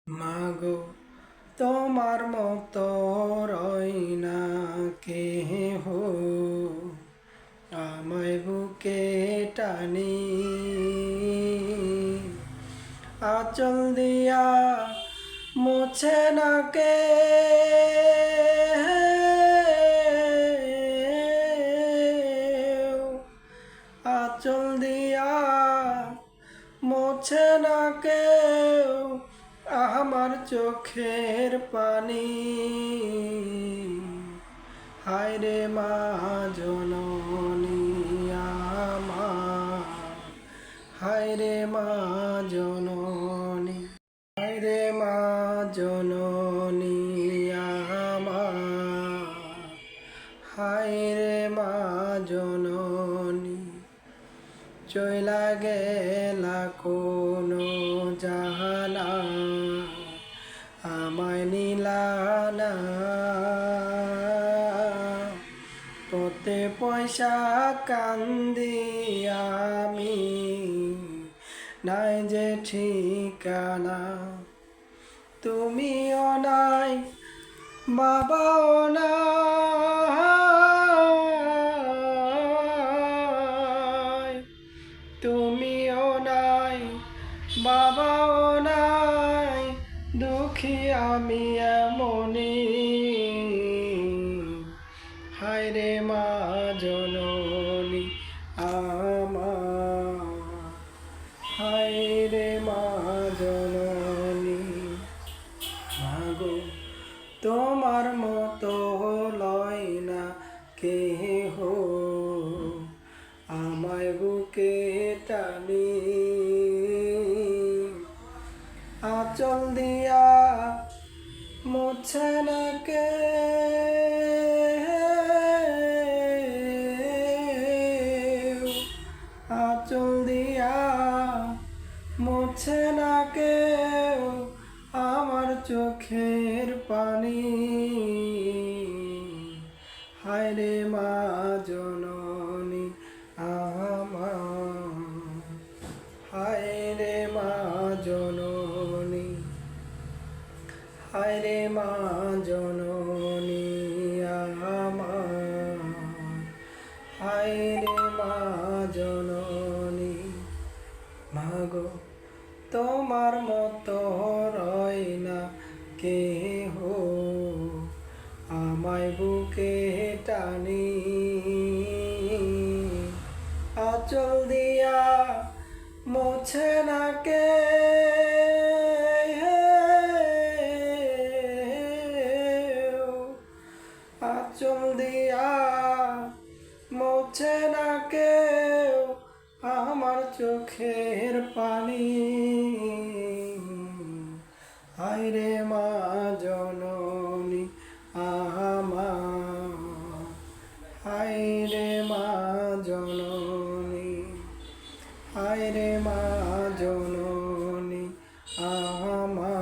মাগো তোমার মতো রয় না কেহ, আমায় বুকে টানি আঁচল দিয়া মুছে না কে, আঁচল দিয়া মুছে না কেউ আমার চোখের পানি। হায় রে মা জননী আমার, হায় রে মা জননী, হায় রে মা জননী আমার, হায় রে মা জননী। চইলা গেলা কোনো জাহানা, আমায় নিলা না। পথে পয়সা কান্দি আমি, নাই যে ঠিকানা। তুমিও নাই, বাবাও নাই, তুমিও নাই, বাবাও নাই, দুঃখী আমি এমনি। হায় রে মা জননী আমার, হায় রে মা জননী। মাগো তোমার মতো লয় না কেহ, আমায় বুকে টানি আঁচল দিয়া মুছে না কে, আঁচল দিয়া মুছে না কেউ আমার চোখের পানি। হায় রে মা জননী আমার, হায় রে মা জননী, হায় রে মা জননী আমার, হায় রে মা জননী। মাগো তোমার মতো রয় না কেহ, আমায় বুকে টানি আঁচল দিয়া মুছে না কে, আঁচল দিয়া মুছে না কেউ আমার চোখের পানি। হায় রে মা জননী আমার, হায় রে মা জননী, হায় রে মা জননী আমার।